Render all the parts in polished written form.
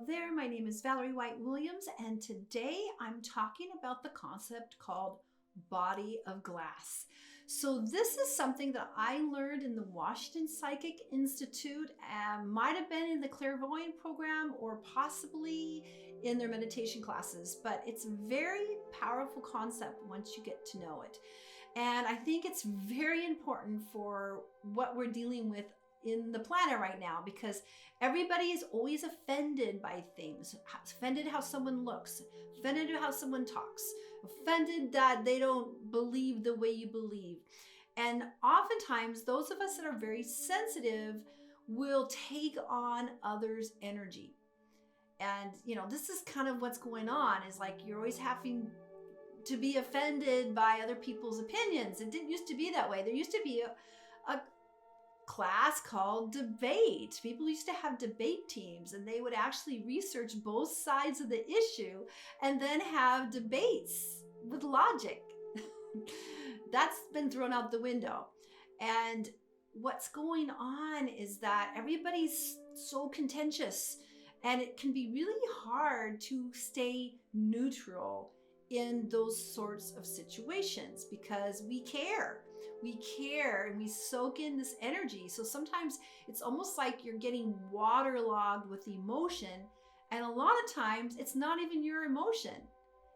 there, my name is Valerie White-Williams, and today I'm talking about the concept called body of glass. So this is something that I learned in the Washington Psychic Institute, might have been in the clairvoyant program or possibly in their meditation classes, but it's a very powerful concept once you get to know it. And I think it's very important for what we're dealing with in the planet right now, because everybody is always offended by things, offended how someone looks, offended how someone talks, offended that they don't believe the way you believe. And oftentimes those of us that are very sensitive will take on others' energy. And this is kind of what's going on, is like you're always having to be offended by other people's opinions. It didn't used to be that way. There used to be a class called debate. People used to have debate teams, and they would actually research both sides of the issue and then have debates with logic. That's been thrown out the window. And what's going on is that everybody's so contentious, and it can be really hard to stay neutral in those sorts of situations because we care and we soak in this energy. So sometimes it's almost like you're getting waterlogged with emotion, and a lot of times it's not even your emotion.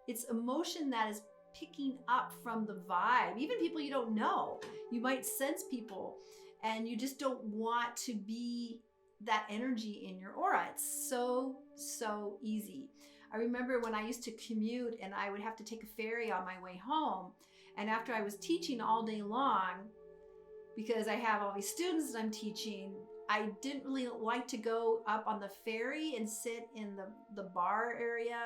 It's emotion that is picking up from the vibe. Even people you don't know, you might sense people and you just don't want to be that energy in your aura. It's so easy. I remember when I used to commute and I would have to take a ferry on my way home. And after I was teaching all day long, because I have all these students that I'm teaching, I didn't really like to go up on the ferry and sit in the bar area,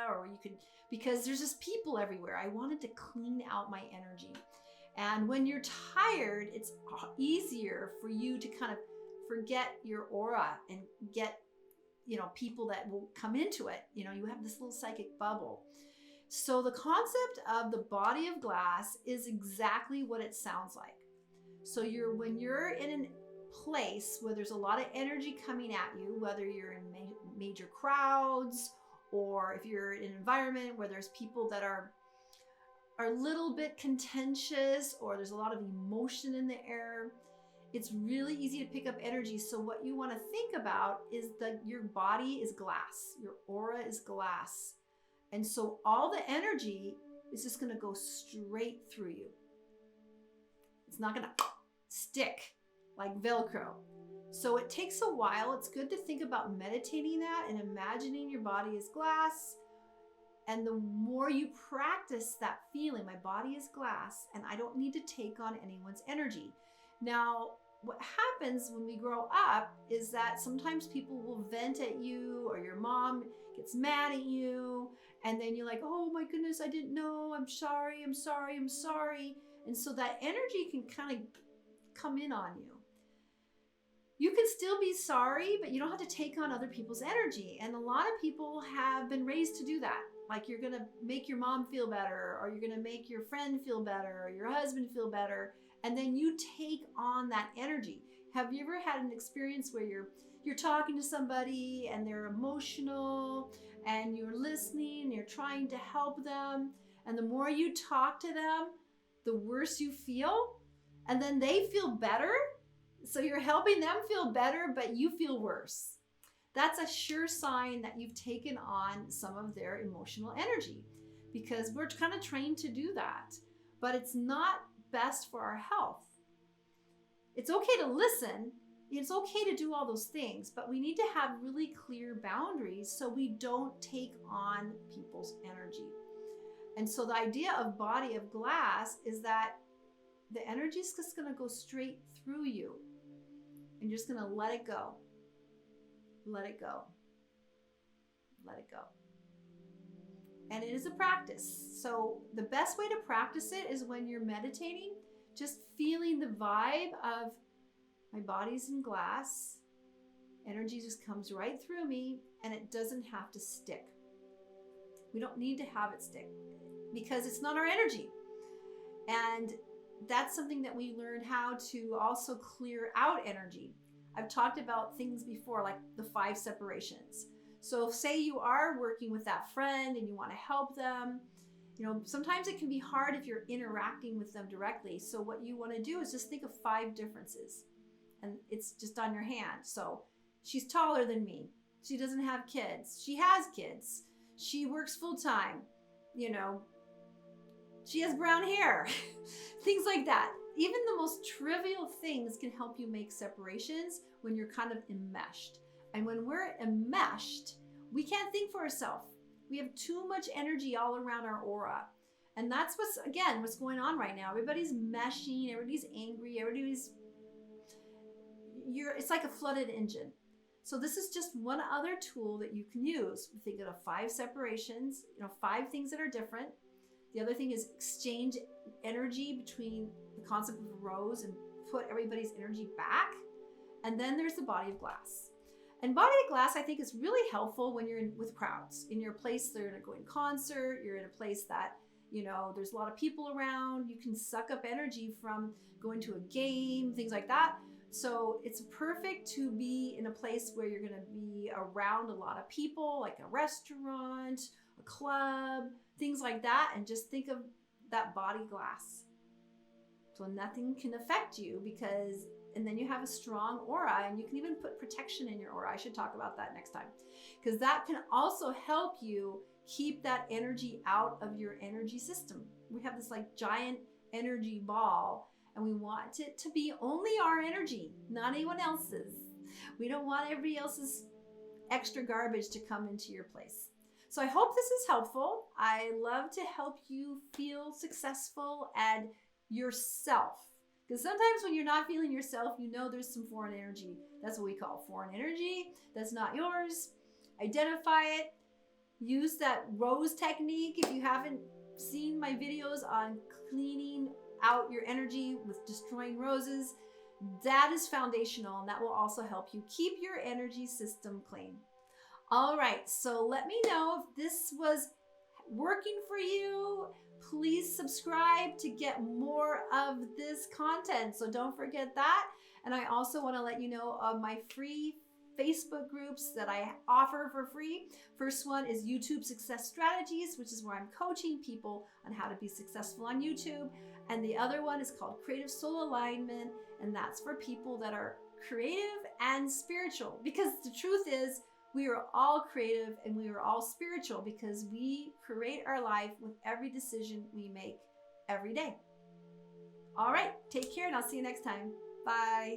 because there's just people everywhere. I wanted to clean out my energy. And when you're tired, it's easier for you to kind of forget your aura and get people that will come into it. You have this little psychic bubble. So the concept of the body of glass is exactly what it sounds like. So when you're in a place where there's a lot of energy coming at you, whether you're in major crowds, or if you're in an environment where there's people that are a little bit contentious, or there's a lot of emotion in the air, it's really easy to pick up energy. So what you want to think about is that your body is glass, your aura is glass. And so all the energy is just going to go straight through you. It's not going to stick like Velcro. So it takes a while. It's good to think about meditating that and imagining your body is glass. And the more you practice that feeling, my body is glass and I don't need to take on anyone's energy. Now, what happens when we grow up is that sometimes people will vent at you, or your mom gets mad at you, and then you're like, oh my goodness, I didn't know, I'm sorry. And so that energy can kind of come in on you. You can still be sorry, but you don't have to take on other people's energy. And a lot of people have been raised to do that. Like, you're going to make your mom feel better, or you're going to make your friend feel better, or your husband feel better. And then you take on that energy. Have you ever had an experience where you're talking to somebody and they're emotional and you're listening and you're trying to help them, and the more you talk to them, the worse you feel, and then they feel better? So you're helping them feel better, but you feel worse. That's a sure sign that you've taken on some of their emotional energy, because we're kind of trained to do that, but it's not best for our health. It's okay to listen. It's okay to do all those things, but we need to have really clear boundaries so we don't take on people's energy. And so the idea of body of glass is that the energy is just going to go straight through you, and you're just going to let it go. Let it go. Let it go. And it is a practice. So the best way to practice it is when you're meditating, just feeling the vibe of my body's in glass. Energy just comes right through me, and it doesn't have to stick. We don't need to have it stick because it's not our energy. And that's something that we learn how to also clear out energy. I've talked about things before, like the 5 separations. So say you are working with that friend and you want to help them, sometimes it can be hard if you're interacting with them directly. So what you want to do is just think of 5 differences, and it's just on your hand. So she's taller than me. She doesn't have kids. She has kids. She works full time. She has brown hair. Things like that. Even the most trivial things can help you make separations when you're kind of enmeshed. And when we're enmeshed, we can't think for ourselves. We have too much energy all around our aura. And that's what's going on right now. Everybody's meshing, everybody's angry, it's like a flooded engine. So this is just one other tool that you can use. We think of 5 separations, 5 things that are different. The other thing is exchange energy between the concept of a rose and put everybody's energy back. And then there's the body of glass. And body of glass, I think, is really helpful when you're with crowds. In your place, they're going to concert, you're in a place that, there's a lot of people around. You can suck up energy from going to a game, things like that. So it's perfect to be in a place where you're going to be around a lot of people, like a restaurant, a club, things like that. And just think of that body glass. So nothing can affect you and then you have a strong aura, and you can even put protection in your aura. I should talk about that next time, because that can also help you keep that energy out of your energy system. We have this like giant energy ball, and we want it to be only our energy, not anyone else's. We don't want everybody else's extra garbage to come into your place. So I hope this is helpful. I love to help you feel successful and yourself. Because sometimes when you're not feeling yourself, there's some foreign energy. That's what we call foreign energy. That's not yours. Identify it. Use that rose technique. If you haven't seen my videos on cleaning out your energy with destroying roses, that is foundational, and that will also help you keep your energy system clean. All right, so let me know if this was working for you. Please subscribe to get more of this content. So don't forget that. And I also want to let you know of my free Facebook groups that I offer for free. First one is YouTube Success Strategies, which is where I'm coaching people on how to be successful on YouTube. And the other one is called Creative Soul Alignment. And that's for people that are creative and spiritual. Because the truth is, we are all creative and we are all spiritual, because we create our life with every decision we make every day. All right, take care, and I'll see you next time. Bye.